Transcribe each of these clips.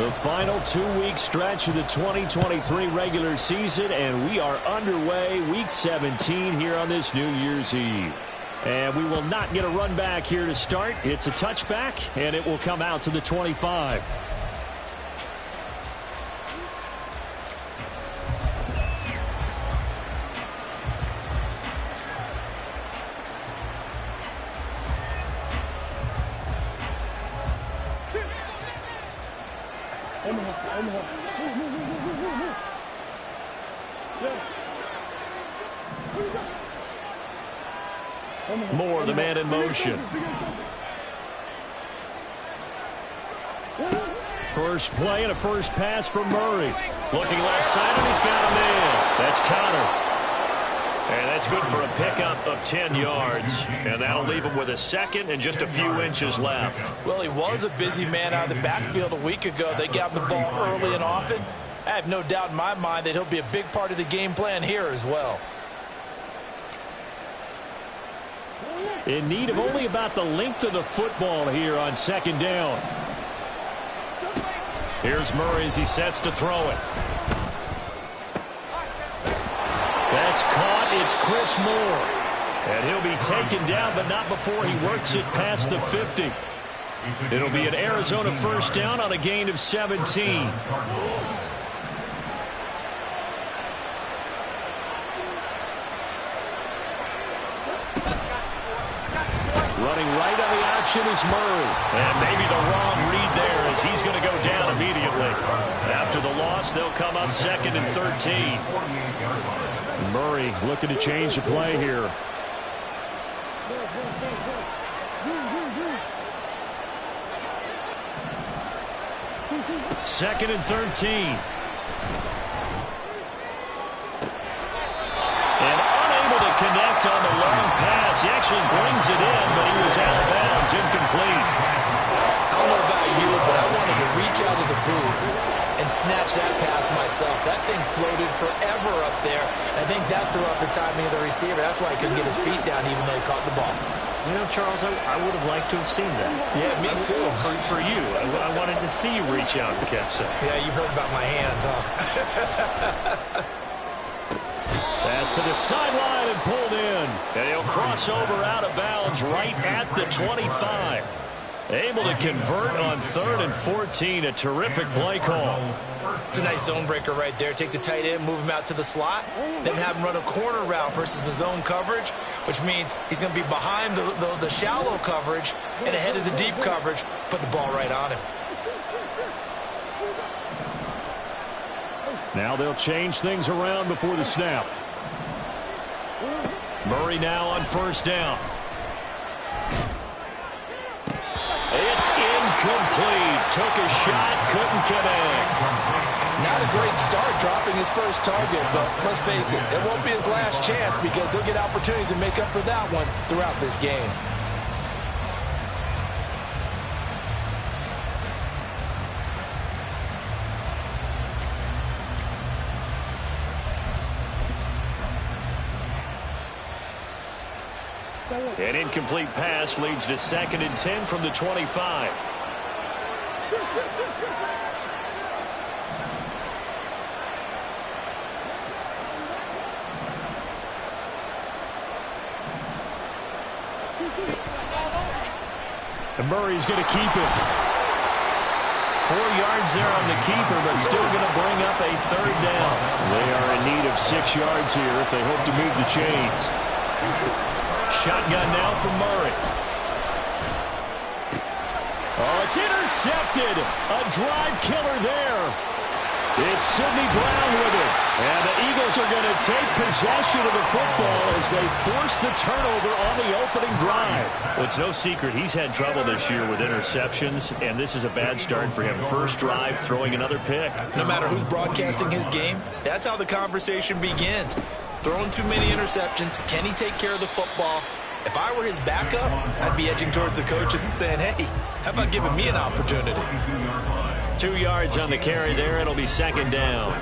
The final 2-week stretch of the 2023 regular season, and we are underway week 17 here on this New Year's Eve. And we will not get a run back here to start. It's a touchback, and it will come out to the 25. Moore, the man in motion. First play and a first pass from Murray. Looking left side, and he's got a man. That's Connor. And that's good for a pickup of 10 yards. And that'll leave him with a second and just a few inches left. Well, he was a busy man out of the backfield a week ago. They got the ball early and often. I have no doubt in my mind that he'll be a big part of the game plan here as well. In need of only about the length of the football here on second down. Here's Murray as he sets to throw it. That's caught. It's Chris Moore. And he'll be taken down, but not before he works it past the 50. It'll be an Arizona first down on a gain of 17. Running right on the action is Murray. And maybe the wrong read there as he's going to go down immediately. After the loss, they'll come up second and 13. Murray looking to change the play here. Second and 13. Connect on the long pass. He actually brings it in, but he was out of bounds, incomplete. I don't know about you, but I wanted to reach out of the booth and snatch that pass myself. That thing floated forever up there. I think that threw off the timing of the receiver. That's why he couldn't get his feet down even though he caught the ball. You know, Charles, I would have liked to have seen that. Yeah, me too. For you. I wanted to see you reach out and catch that. Yeah, you've heard about my hands, huh? Pass to the sideline and pulled in. And he'll cross over out of bounds right at the 25. Able to convert on 3rd and 14. A terrific play call. It's a nice zone breaker right there. Take the tight end, move him out to the slot, then have him run a corner route versus the zone coverage, which means he's going to be behind the shallow coverage and ahead of the deep coverage. Put the ball right on him. Now they'll change things around before the snap. Murray now on first down. It's incomplete. Took a shot, couldn't connect. Not a great start dropping his first target, but let's face it, it won't be his last chance because he'll get opportunities to make up for that one throughout this game. An incomplete pass leads to 2nd and 10 from the 25. And Murray's going to keep it. 4 yards there on the keeper, but still going to bring up a 3rd down. They are in need of 6 yards here if they hope to move the chains. Shotgun now from Murray. Oh, it's intercepted. A drive killer there. It's Sidney Brown with it. And the Eagles are going to take possession of the football as they force the turnover on the opening drive. Well, it's no secret he's had trouble this year with interceptions, and this is a bad start for him. First drive, throwing another pick. No matter who's broadcasting his game, that's how the conversation begins. Throwing too many interceptions. Can he take care of the football? If I were his backup, I'd be edging towards the coaches and saying, hey, how about giving me an opportunity? 2 yards on the carry there. It'll be 2nd down.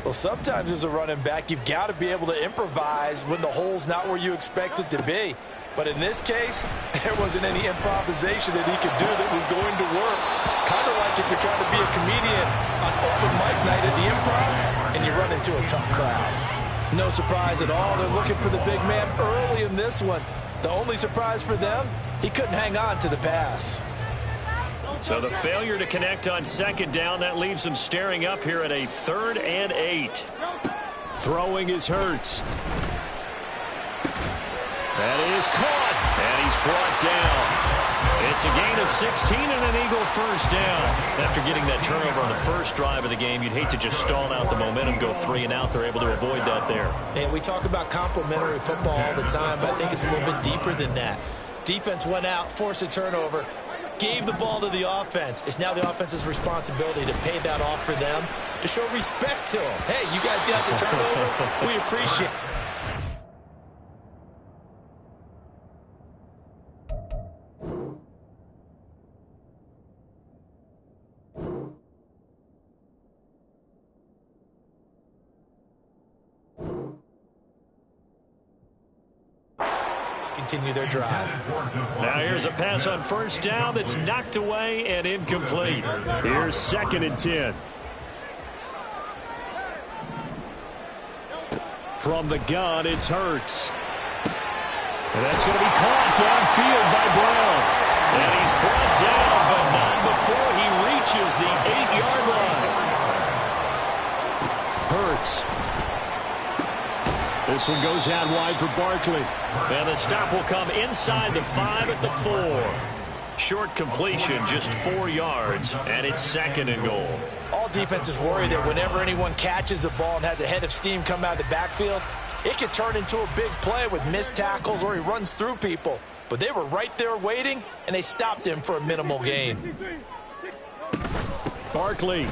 Well, sometimes as a running back, you've got to be able to improvise when the hole's not where you expect it to be. But in this case, there wasn't any improvisation that he could do that was going to work. Kind of like like if you're trying to be a comedian on open mic night at the Improv and you run into a tough crowd. No surprise at all. They're looking for the big man early in this one. The only surprise for them, he couldn't hang on to the pass. So the failure to connect on second down, that leaves them staring up here at a 3rd and 8. Throwing is Hurts. That is caught, and he's brought down. It's a gain of 16 and an Eagle first down. After getting that turnover on the first drive of the game, you'd hate to just stall out the momentum, go 3 and out. They're able to avoid that there. And we talk about complementary football all the time, but I think it's a little bit deeper than that. Defense went out, forced a turnover, gave the ball to the offense. It's now the offense's responsibility to pay that off for them, to show respect to them. Hey, you guys got the turnover. We appreciate it. Continue their drive. Now here's a pass on first down that's knocked away and incomplete. Here's 2nd and 10. From the gun, it's Hurts. And that's going to be caught downfield by Brown. And he's brought down, but not before he reaches the 8-yard line. Hurts. This one goes out wide for Barkley. And the stop will come inside the 5 at the 4. Short completion, just 4 yards, and it's 2nd and goal. All defenses worry that whenever anyone catches the ball and has a head of steam come out of the backfield, it could turn into a big play with missed tackles or he runs through people. But they were right there waiting, and they stopped him for a minimal gain. Barkley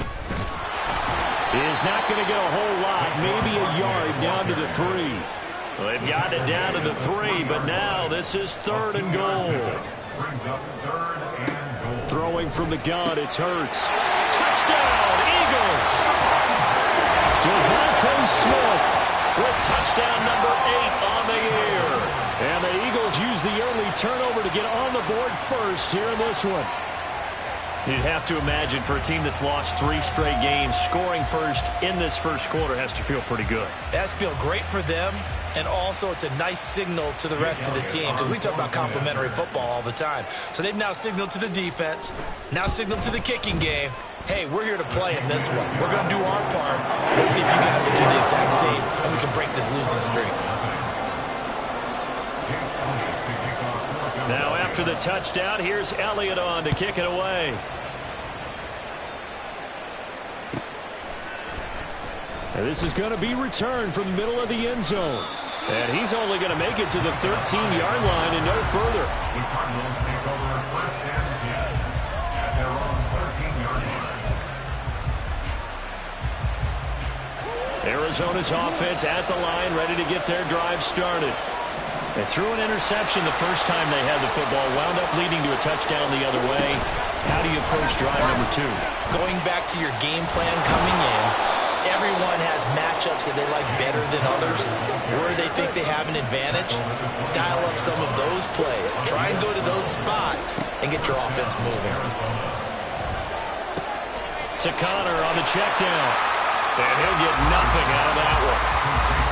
is not going to get a whole lot, maybe a yard down to the 3. Well, they've gotten it down to the 3, but now this is 3rd and goal. Throwing from the gun, it's Hurts. Touchdown, Eagles! Devontae Smith with touchdown number 8 on the year. And the Eagles use the early turnover to get on the board first here in this one. You'd have to imagine for a team that's lost 3 straight games, scoring first in this first quarter has to feel pretty good. It has to feel great for them, and also it's a nice signal to the rest of the team, because we talk about complementary football all the time. So they've now signaled to the defense, now signaled to the kicking game, hey, we're here to play in this one. We're going to do our part. Let's see if you guys will do the exact same, and we can break this losing streak. Now after the touchdown, here's Elliott on to kick it away. And this is going to be returned from the middle of the end zone. And he's only going to make it to the 13-yard line and no further. Arizona's offense at the line, ready to get their drive started. They threw an interception the first time they had the football, wound up leading to a touchdown the other way. How do you approach drive number 2? Going back to your game plan coming in, everyone has matchups that they like better than others. Where they think they have an advantage, dial up some of those plays. Try and go to those spots and get your offense moving. To Connor on the check down. And he'll get nothing out of that one.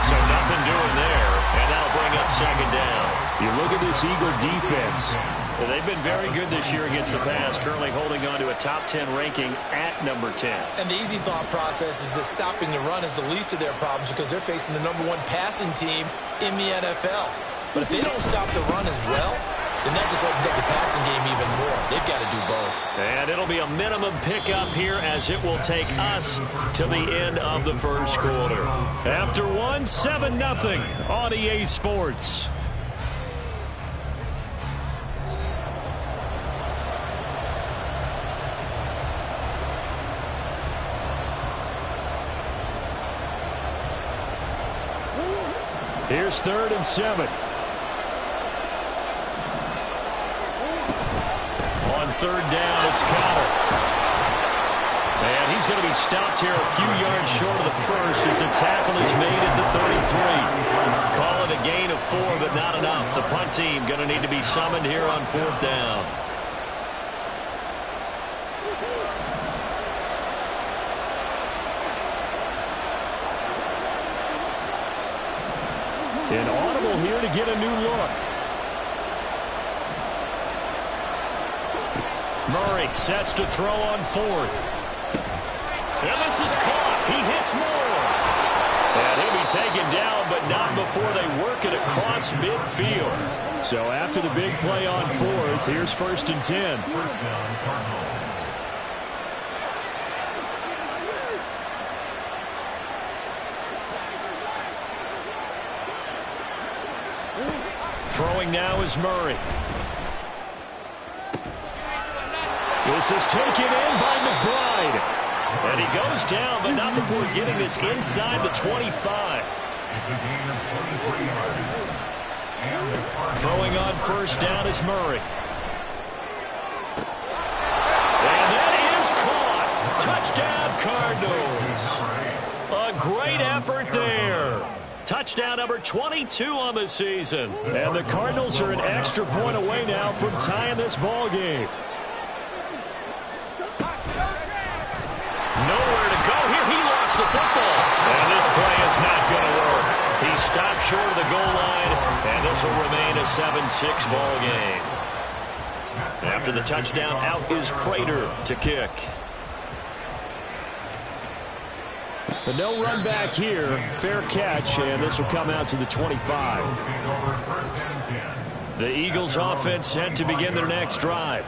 So nothing doing there. And that'll bring up 2nd down. You look at this Eagle defense. Well, they've been very good this year against the pass, currently holding on to a top 10 ranking at number 10. And the easy thought process is that stopping the run is the least of their problems because they're facing the number 1 passing team in the NFL. But if they don't stop the run as well, then that just opens up the passing game even more. They've got to do both. And it'll be a minimum pickup here as it will take us to the end of the first quarter. After 1, 7-0 on EA Sports. Here's 3rd and 7. On 3rd down, it's Connor. And he's going to be stopped here a few yards short of the first as the tackle is made at the 33. Call it a gain of 4, but not enough. The punt team going to need to be summoned here on 4th down. An audible here to get a new look. Murray sets to throw on fourth. And this is caught. He hits more. And he'll be taken down, but not before they work it across midfield. So after the big play on fourth, here's 1st and 10. Throwing now is Murray. This is taken in by McBride. And he goes down, but not before getting this inside the 25. Throwing on 1st down is Murray. And that is caught. Touchdown, Cardinals. A great effort there. Touchdown number 22 on the season. And the Cardinals are an extra point away now from tying this ball game. Nowhere to go here. He lost the football. And this play is not going to work. He stopped short of the goal line, and this will remain a 7-6 ball game. After the touchdown, out is Prater to kick. But no run back here. Fair catch, and this will come out to the 25. The Eagles offense set to begin their next drive.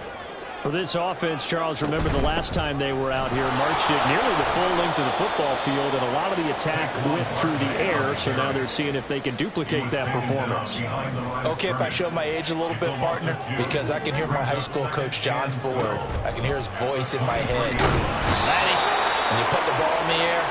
For this offense, Charles, remember the last time they were out here, marched it nearly the full length of the football field, and a lot of the attack went through the air, so now they're seeing if they can duplicate that performance. Okay, if I show my age a little bit, partner, because I can hear my high school coach, John Ford. I can hear his voice in my head. Laddie, when you put the ball in the air,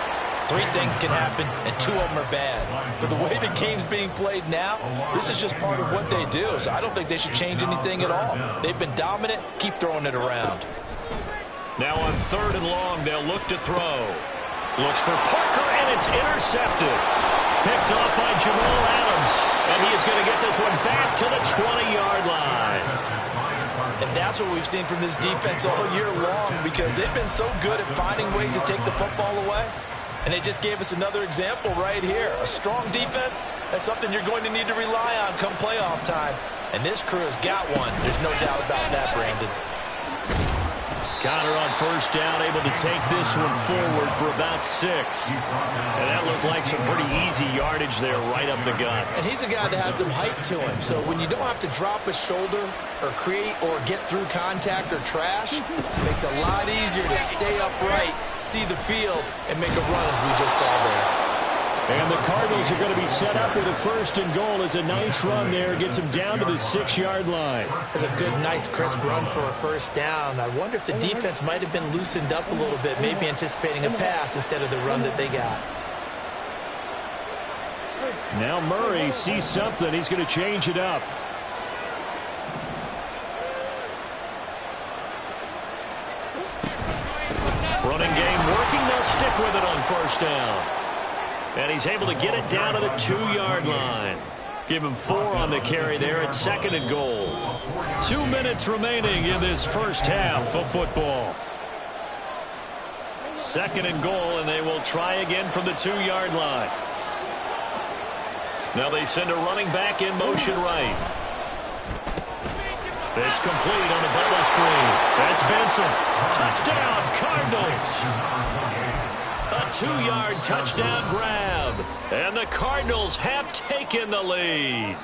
3 things can happen, and 2 of them are bad. But the way the game's being played now, this is just part of what they do. So I don't think they should change anything at all. They've been dominant. Keep throwing it around. Now on 3rd and long, they'll look to throw. Looks for Parker, and it's intercepted. Picked off by Jamal Adams. And he is going to get this one back to the 20-yard line. And that's what we've seen from this defense all year long, because they've been so good at finding ways to take the football away. And they just gave us another example right here. A strong defense, that's something you're going to need to rely on come playoff time. And this crew has got one. There's no doubt about that, Brandon. Connor on 1st down, able to take this one forward for about 6. And that looked like some pretty easy yardage there right up the gut. And he's a guy that has some height to him. So when you don't have to drop a shoulder or create or get through contact or trash, it makes it a lot easier to stay upright, see the field, and make a run as we just saw there. And the Cardinals are going to be set up with a 1st and goal. It's a nice run there. Gets them down to the 6-yard line. It's a good, nice, crisp run for a 1st down. I wonder if the defense might have been loosened up a little bit, maybe anticipating a pass instead of the run that they got. Now Murray sees something. He's going to change it up. Running game working. They'll stick with it on 1st down. And he's able to get it down to the 2-yard line. Give him 4 on the carry there at 2nd and goal. 2 minutes remaining in this first half of football. 2nd and goal, and they will try again from the 2-yard line. Now they send a running back in motion right. It's complete on the bubble screen. That's Benson. Touchdown, Cardinals. A 2-yard touchdown grab. And the Cardinals have taken the lead.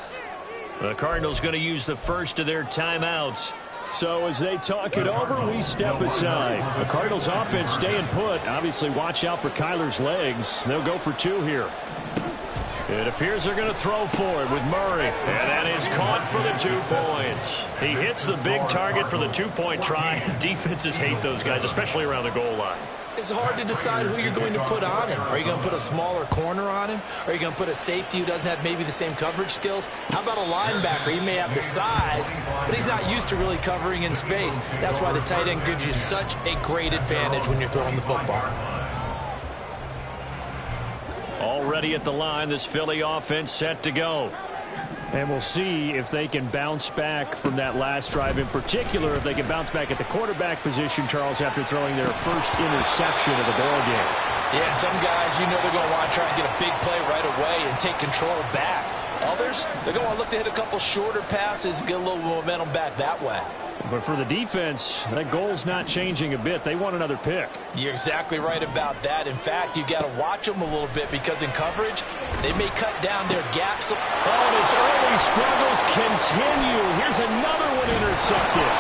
The Cardinals going to use the first of their timeouts. So as they talk it over, we step aside. The Cardinals offense staying put. Obviously watch out for Kyler's legs. They'll go for 2 here. It appears they're going to throw for it with Murray. And that is caught for the 2 points. He hits the big target for the 2-point try. Defenses hate those guys, especially around the goal line. It's hard to decide who you're going to put on him. Are you going to put a smaller corner on him? Are you going to put a safety who doesn't have maybe the same coverage skills? How about a linebacker? He may have the size, but he's not used to really covering in space. That's why the tight end gives you such a great advantage when you're throwing the football. Already at the line, this Philly offense set to go. And we'll see if they can bounce back from that last drive. In particular, if they can bounce back at the quarterback position, Charles, after throwing their first interception of the ball game. Yeah, some guys, you know they're going to want to try and get a big play right away and take control back. Others, they're going to look to hit a couple shorter passes, get a little momentum back that way. But for the defense, that goal's not changing a bit. They want another pick. You're exactly right about that. In fact, you got to watch them a little bit because in coverage, they may cut down their gaps. Oh, and his early struggles continue. Here's another one intercepted.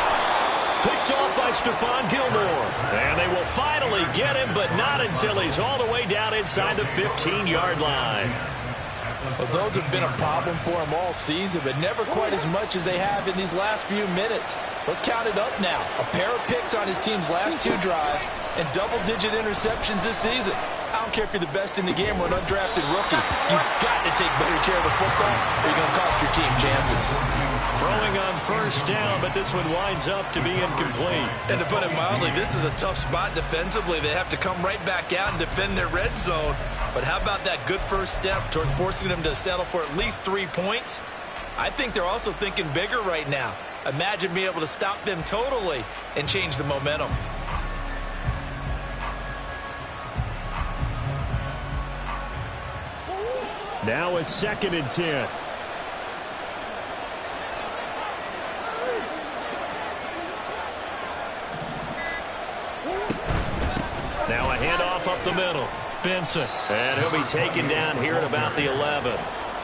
Picked off by Stephon Gilmore. And they will finally get him, but not until he's all the way down inside the 15-yard line. Well, those have been a problem for him all season, but never quite as much as they have in these last few minutes. Let's count it up now. A pair of picks on his team's last 2 drives and double-digit interceptions this season. I don't care if you're the best in the game or an undrafted rookie. You've got to take better care of the football or you're going to cost your team chances. Throwing on first down, but this one winds up to be incomplete. And to put it mildly, this is a tough spot defensively. They have to come right back out and defend their red zone. But how about that good first step towards forcing them to settle for at least 3 points? I think they're also thinking bigger right now. Imagine being able to stop them totally and change the momentum. Now a 2nd and 10. Now a handoff up the middle. Benson. And he'll be taken down here at about the 11.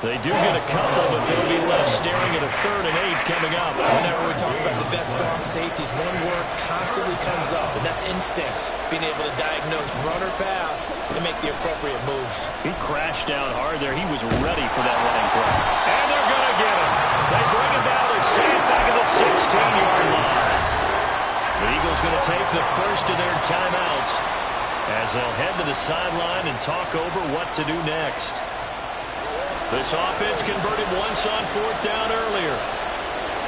They do get a couple, but they'll be left staring at a 3rd and 8 coming up. Whenever we talk about the best strong safeties, one word constantly comes up, and that's instincts. Being able to diagnose run or pass and make the appropriate moves. He crashed down hard there. He was ready for that running play. And they're going to get him. They bring him down to safe back at the 16-yard line. The Eagles going to take the first of their timeouts as they'll head to the sideline and talk over what to do next. This offense converted once on 4th down earlier.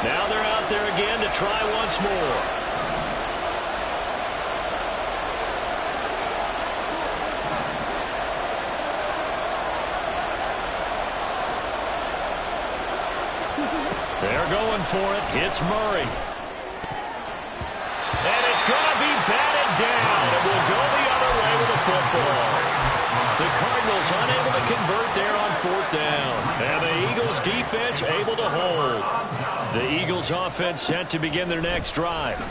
Now they're out there again to try once more. They're going for it. It's Murray. And it's going to be batted down. It will go the other way with the football. The Cardinals unable to convert there on 4th down. And the Eagles defense able to hold. The Eagles offense set to begin their next drive.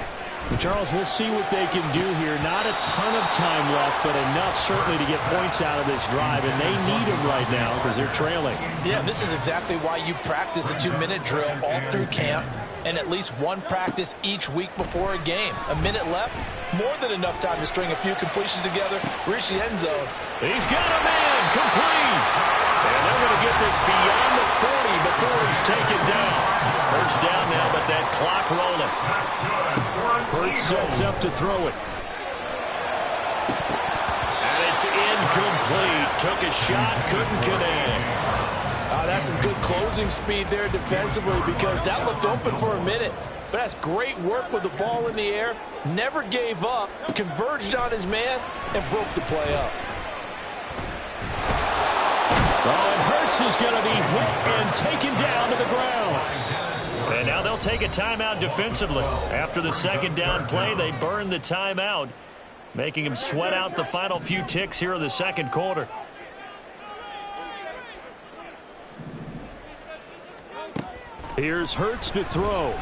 Charles, we'll see what they can do here. Not a ton of time left, but enough certainly to get points out of this drive. And they need them right now because they're trailing. Yeah, this is exactly why you practice a 2-minute drill all through camp and at least one practice each week before a game. A minute left, more than enough time to string a few completions together, reach the end zone. He's got a man, complete. And they're going to get this beyond the 40 before he's taken down. First down now, but that clock rolling. Hurts sets up to throw it. And it's incomplete. Took a shot, couldn't connect. That's some good closing speed there defensively because that looked open for a minute. But that's great work with the ball in the air. Never gave up, converged on his man, and broke the play up. Oh, and Hurts is going to be hit and taken down to the ground. And now they'll take a timeout defensively. After the 2nd down play, they burn the timeout, making him sweat out the final few ticks here in the 2nd quarter. Here's Hurts to throw.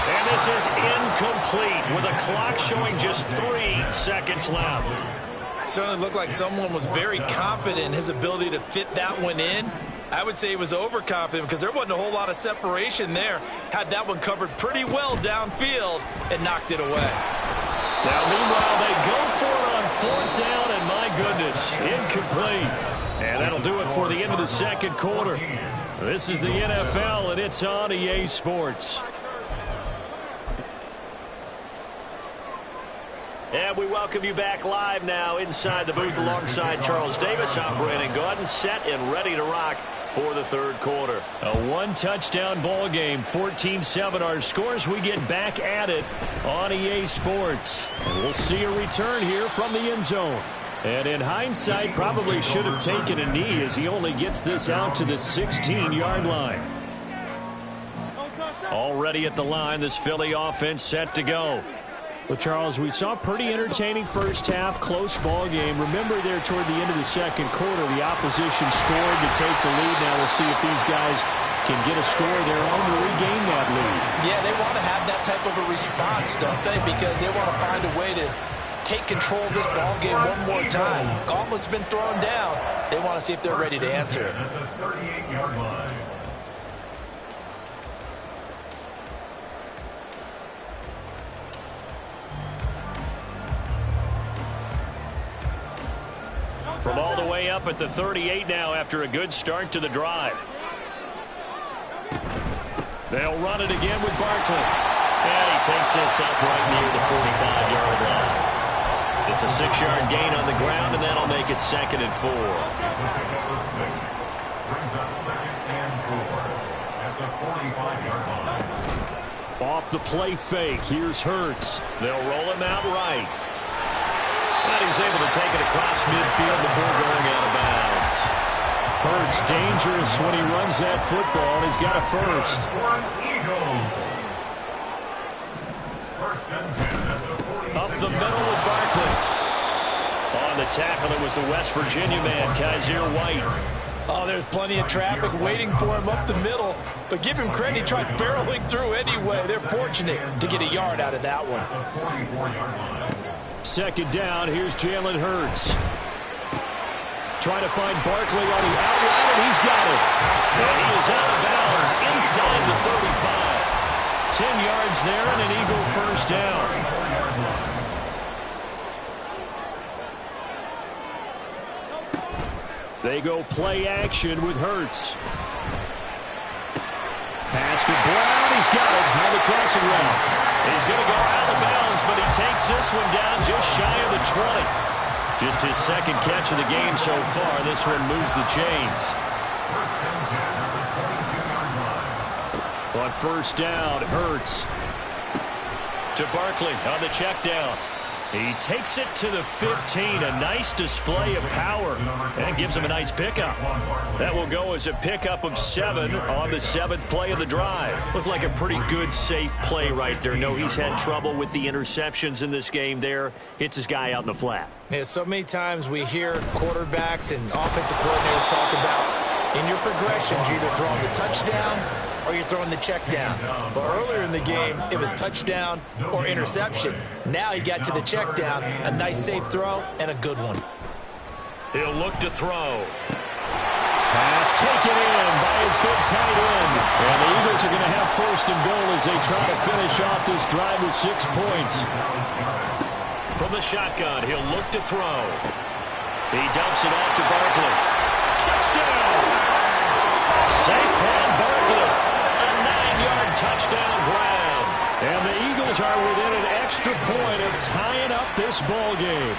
And this is incomplete with a clock showing just 3 seconds left. Certainly looked like someone was very confident in his ability to fit that one in. I would say he was overconfident because there wasn't a whole lot of separation there. Had that one covered pretty well downfield and knocked it away. Now, meanwhile, they go for it on 4th down, and my goodness, incomplete. And that'll do it for the end of the 2nd quarter. This is the NFL, and it's on EA Sports. And we welcome you back live now inside the booth alongside Charles Davis. I'm Brandon Gaudin, set and ready to rock for the 3rd quarter. A 1-touchdown ball game, 14-7 our scores. We get back at it on EA Sports. And we'll see a return here from the end zone. And in hindsight, probably should have taken a knee as he only gets this out to the 16-yard line. Already at the line, this Philly offense set to go. Well, Charles, we saw a pretty entertaining first half, close ball game. Remember there toward the end of the second quarter, the opposition scored to take the lead. Now we'll see if these guys can get a score of their own to regain that lead. Yeah, they want to have that type of a response, don't they? Because they want to find a way to take control of this ball game one more time. Gauntlet's been thrown down. They want to see if they're ready to answer it. At the 38-yard line. From all the way up at the 38 now after a good start to the drive. They'll run it again with Barkley. And he takes this up right near the 45-yard line. It's a 6-yard gain on the ground, and that'll make it 2nd and 4. Brings up 2nd and 4 at the 45-yard line. Off the play fake, here's Hurts. They'll roll him out right. And he's able to take it across midfield before going out of bounds. Hurts dangerous when he runs that football, and he's got a first. Eagles. 1st and 10 at the 46. Up the middle with Barkley. On the tackle, it was the West Virginia man, Kaiser White. Oh, there's plenty of traffic waiting for him up the middle. But give him credit, he tried barreling through anyway. They're fortunate to get a yard out of that one. 44-yard line. 2nd down, here's Jalen Hurts. Trying to find Barkley on the outline, and he's got it. And he is out of bounds inside the 35. 10 yards there and an Eagle first down. They go play action with Hurts. Pass to Brown. He's got it on the crossing route. He's going to go out of bounds, but he takes this one down just shy of the 20. Just his 2nd catch of the game so far. This one moves the chains. On 1st down, Hurts to Barkley on the check down. He takes it to the 15. A nice display of power. And gives him a nice pickup. That will go as a pickup of 7 on the 7th play of the drive. Looked like a pretty good, safe play right there. No, he's had trouble with the interceptions in this game there. Hits his guy out in the flat. Yeah, so many times we hear quarterbacks and offensive coordinators talk about in your progressions, you're either throwing the touchdown or you're throwing the check down. But earlier in the game, it was touchdown or interception. Now he got to the check down, a nice safe throw, and a good one. He'll look to throw. Pass taken in by his big tight end. And the Eagles are going to have 1st and goal as they try to finish off this drive with 6 points. From the shotgun, he'll look to throw. He dumps it off to Barkley. Touchdown! Saquon Barkley. A 9-yard touchdown grab. And the Eagles are within an extra point of tying up this ball game.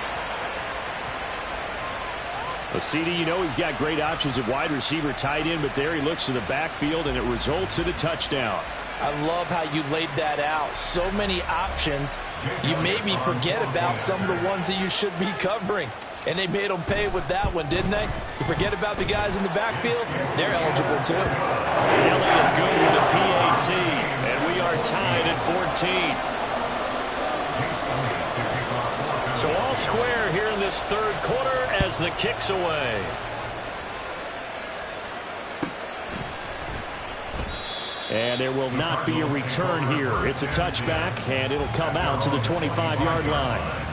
Well, CD, you know he's got great options at wide receiver, tight end, but there he looks to the backfield, and it results in a touchdown. I love how you laid that out. So many options. You maybe forget about some of the ones that you should be covering. And they made them pay with that one, didn't they? You forget about the guys in the backfield? They're eligible, too. Elliott good with a PAT, and we are tied at 14. So all square here in this 3rd quarter as the kick's away. And there will not be a return here. It's a touchback, and it'll come out to the 25-yard line.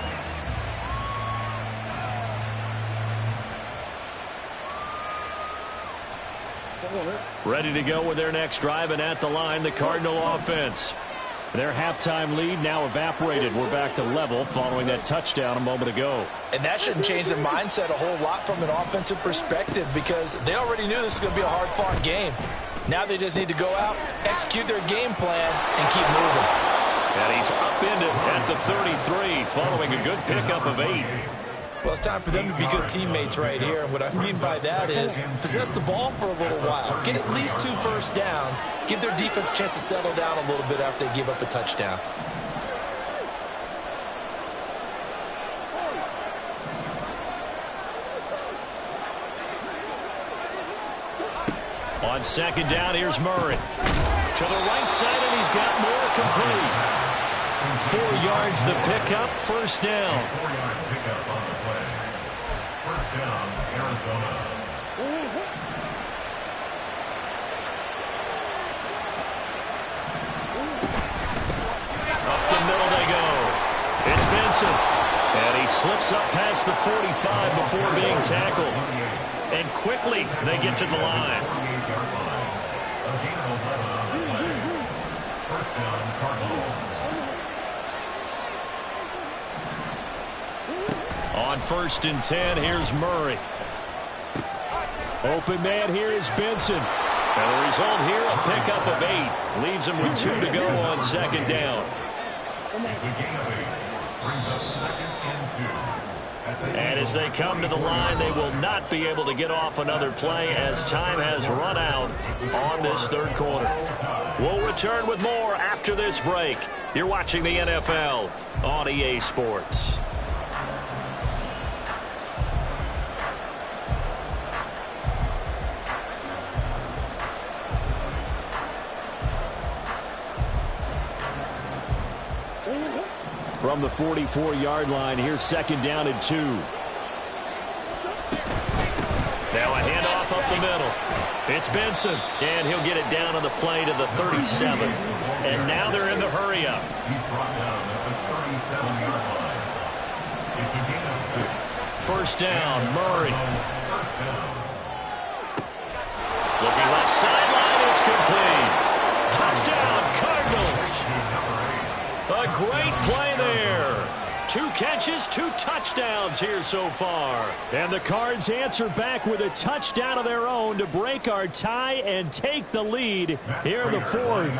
Ready to go with their next drive, and at the line, the Cardinal offense. Their halftime lead now evaporated. We're back to level following that touchdown a moment ago. And that shouldn't change their mindset a whole lot from an offensive perspective because they already knew this was going to be a hard-fought game. Now they just need to go out, execute their game plan, and keep moving. And he's upended at the 33 following a good pickup of 8. Well, it's time for them to be good teammates right here. And what I mean by that is possess the ball for a little while. Get at least 2 first downs. Give their defense a chance to settle down a little bit after they give up a touchdown. On 2nd down, here's Murray. To the right side, and he's got more complete. 4 yards the pickup, first down. 4-yard pickup on the play. First down, Arizona. Up the middle they go. It's Benson. And he slips up past the 45 before being tackled. And quickly they get to the line. 48-yard line. A gain of 11 on the play. First down, Cardinals. On 1st and 10, here's Murray. Open man here is Benson. And the result here, a pickup of 8. Leaves him with 2 to go on 2nd down. It's a gain of 8. Brings up 2nd and 2. And as they come to the line, they will not be able to get off another play as time has run out on this 3rd quarter. We'll return with more after this break. You're watching the NFL on EA Sports. From the 44-yard line, here's 2nd down and 2. Now a handoff up the middle. It's Benson, and he'll get it down on the play to the 37. And now they're in the hurry-up. He's brought down at the 37-yard line. It's a gain of 6. First down, Murray. First down. Looking left sideline, it's complete. Touchdown, Cardinals. A great play there. 2 catches, 2 touchdowns here so far. And the Cards answer back with a touchdown of their own to break our tie and take the lead here in the 4th.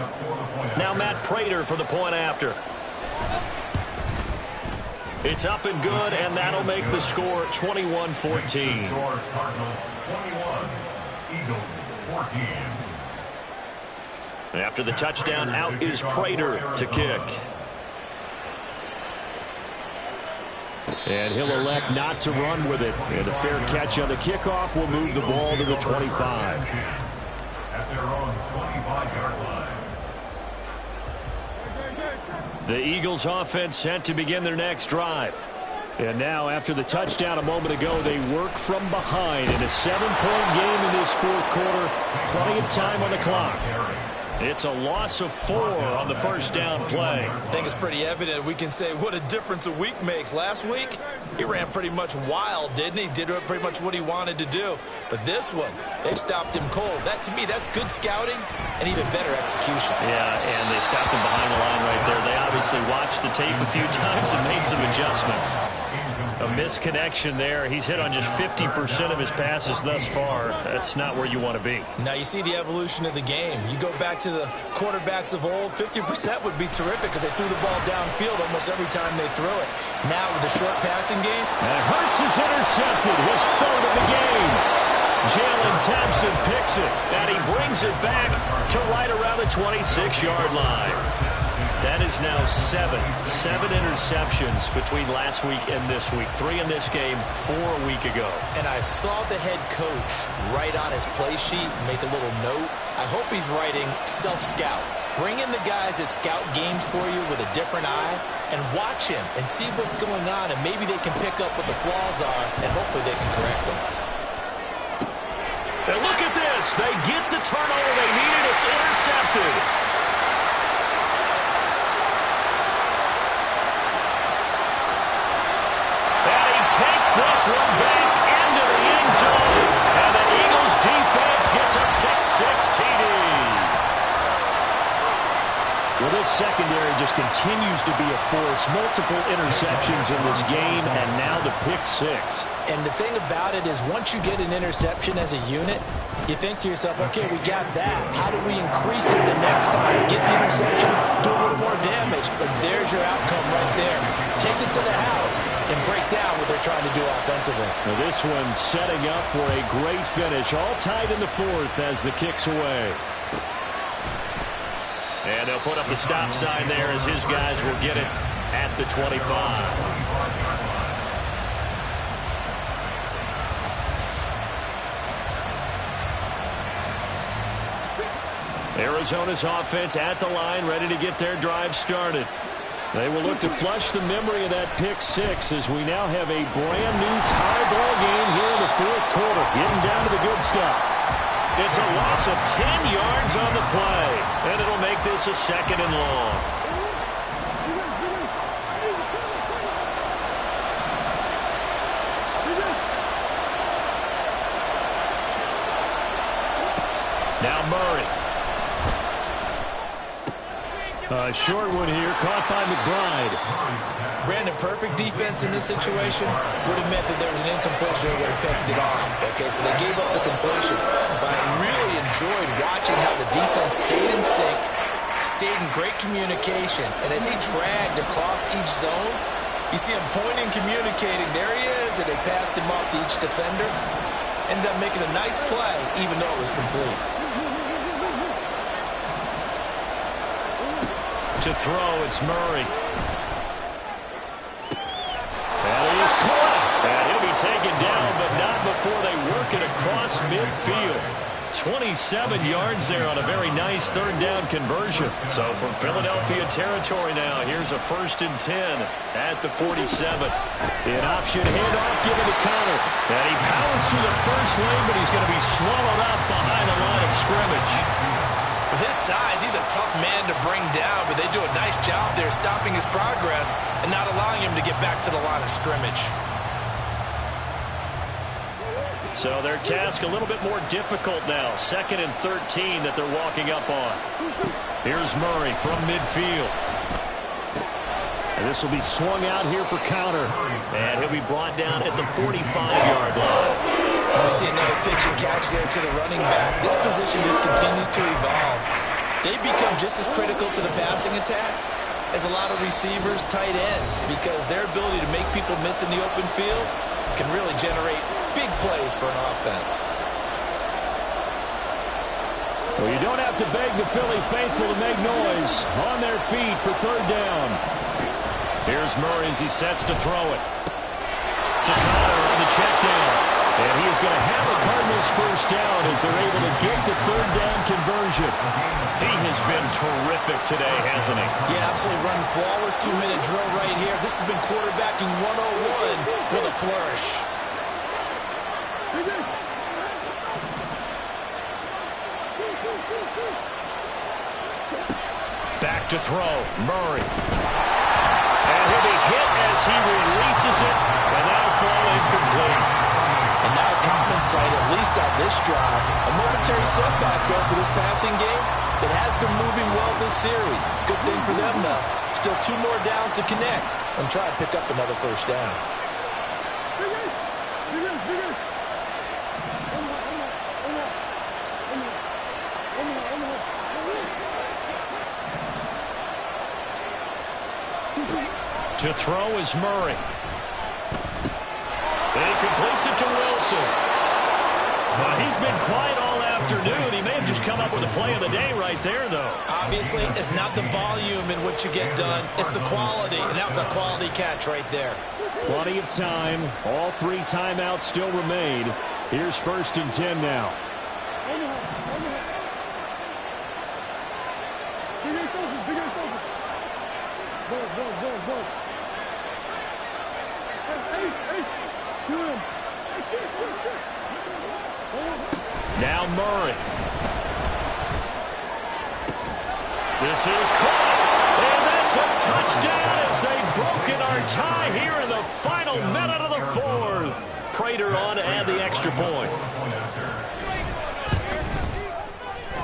Now Matt Prater for the point after. It's up and good, and that'll make the score 21-14. Score Cardinals 21, Eagles 14. After the touchdown, out is Prater to kick. And he'll elect not to run with it. And a fair catch on the kickoff will move the ball to the 25. At their own 25-yard line. The Eagles offense set to begin their next drive. And now, after the touchdown a moment ago, they work from behind in a 7-point game in this 4th quarter. Plenty of time on the clock. It's a loss of 4 on the first down play. I think it's pretty evident. We can say what a difference a week makes. Last week, he ran pretty much wild, didn't he? Did pretty much what he wanted to do. But this one, they stopped him cold. That, to me, that's good scouting and even better execution. Yeah, and they stopped him behind the line right there. They obviously watched the tape a few times and made some adjustments. A misconnection there. He's hit on just 50% of his passes thus far. That's not where you want to be. Now you see the evolution of the game. You go back to the quarterbacks of old, 50% would be terrific because they threw the ball downfield almost every time they threw it. Now with the short passing game. And Hurts is intercepted. His 3rd of the game. Jalen Thompson picks it, and he brings it back to right around the 26-yard line. That is now 7 interceptions between last week and this week. 3 in this game, 4 a week ago. And I saw the head coach write on his play sheet, make a little note. I hope he's writing self-scout. Bring in the guys that scout games for you with a different eye and watch him and see what's going on, and maybe they can pick up what the flaws are, and hopefully they can correct them. And look at this. They get the turnover they needed. It's intercepted. Takes this one back into the end zone, and the Eagles defense gets a pick-6 TD. Well, this secondary just continues to be a force. Multiple interceptions in this game, and now the pick-6. And the thing about it is once you get an interception as a unit, you think to yourself, okay, we got that. How do we increase it the next time? Get the interception, do a little more damage. But there's your outcome right there. Take it to the house and break down what they're trying to do offensively. Now this one setting up for a great finish. All tied in the 4th as the kick's away. And they'll put up the stop sign there as his guys will get it at the 25. Arizona's offense at the line, ready to get their drive started. They will look to flush the memory of that pick six as we now have a brand new tie ball game here in the fourth quarter. Getting down to the good stuff. It's a loss of 10 yards on the play, and it'll make this a 2nd and long. Now Murray. A short one here, caught by McBride. Brandon, perfect defense in this situation would have meant that there was an incompletion that would have picked it off. Okay, so they gave up the completion. But I really enjoyed watching how the defense stayed in sync, stayed in great communication. And as he dragged across each zone, you see him pointing, communicating. There he is, and they passed him off to each defender. Ended up making a nice play, even though it was complete. To throw, it's Murray. And he is caught. And he'll be taken down, but not before they work it across midfield. 27 yards there on a very nice 3rd down conversion. So from Philadelphia territory now, here's a 1st and 10 at the 47. An option handoff given to Conner. And he powers through the first lane, but he's going to be swallowed up behind the line of scrimmage. With his size, he's a tough man to bring down, but they do a nice job there stopping his progress and not allowing him to get back to the line of scrimmage. So their task a little bit more difficult now. 2nd and 13 that they're walking up on. Here's Murray from midfield. And this will be swung out here for Conner. And he'll be brought down at the 45-yard line. We see another pitch and catch there to the running back. This position just continues to evolve. They become just as critical to the passing attack as a lot of receivers, tight ends, because their ability to make people miss in the open field can really generate big plays for an offense. Well, you don't have to beg the Philly faithful to make noise. On their feet for 3rd down. Here's Murray as he sets to throw it. To Conner on the check down. And he is going to have the Cardinals 1st down as they're able to get the 3rd down conversion. He has been terrific today, hasn't he? Yeah, absolutely running flawless 2-minute drill right here. This has been quarterbacking 101 with a flourish. Back to throw, Murray. And he'll be hit as he releases it, and that'll fall incomplete. And now common sight, at least on this drive. A momentary setback, though, for this passing game. It has been moving well this series. Good thing for them, though. Still 2 more downs to connect and try to pick up another 1st down. To throw is Murray. And he completes it to Wilson. He's been quiet all afternoon. He may have just come up with a play of the day right there, though. Obviously, it's not the volume in which you get done. It's the quality, and that was a quality catch right there. Plenty of time. All 3 timeouts still remain. Here's 1st and 10 now. Now Murray. This is caught. And that's a touchdown as they've broken our tie here in the final minute of the 4th. Prater on to add the extra point.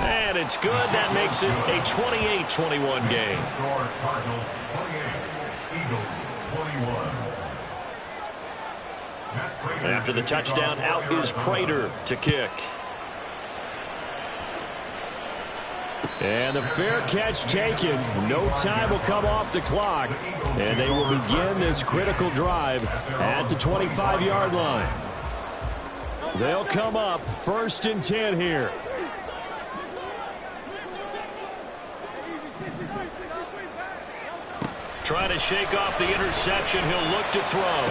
And it's good. That makes it a 28-21 game. Cardinals 28, Eagles 21. After the touchdown, out is Prater to kick. And the fair catch taken. No time will come off the clock. And they will begin this critical drive at the 25-yard line. They'll come up 1st and 10 here. Trying to shake off the interception. He'll look to throw.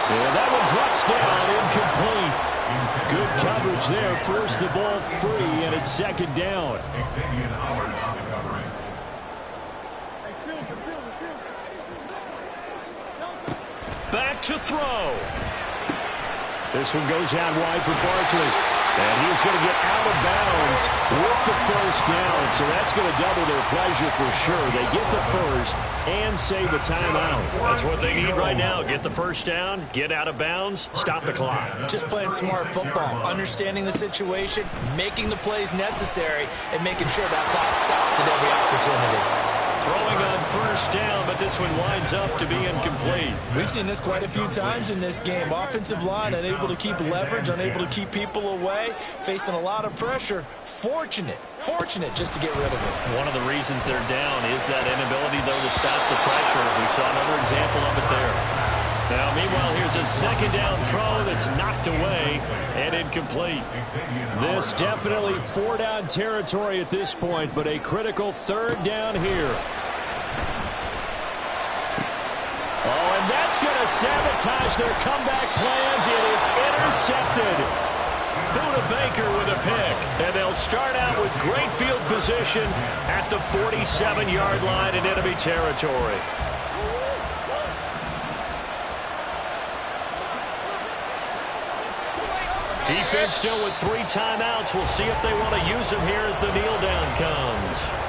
And that one drops down, incomplete. Good coverage there. Forced the ball free, and it's 2nd down. Xavier Howard on the covering. back to throw. This one goes out wide for Barkley. And he's going to get out of bounds with the first down. So that's going to double their pleasure for sure. They get the first and save a timeout. That's what they need right now. Get the first down, get out of bounds, stop the clock. Just playing smart football, understanding the situation, making the plays necessary, and making sure that clock stops at every opportunity. Throwing on first down, but this one winds up to be incomplete. We've seen this quite a few times in this game. Offensive line unable to keep leverage, unable to keep people away, facing a lot of pressure. Fortunate just to get rid of it. One of the reasons they're down is that inability, though, to stop the pressure. We saw another example of it there. Now, meanwhile, here's a second down throw that's knocked away and incomplete. This definitely four-down territory at this point, but a critical third down here. Oh, and that's going to sabotage their comeback plans. It is intercepted. Buda Baker with a pick. And they'll start out with great field position at the 47-yard line in enemy territory. Defense still with 3 timeouts. We'll see if they want to use them here as the kneel down comes.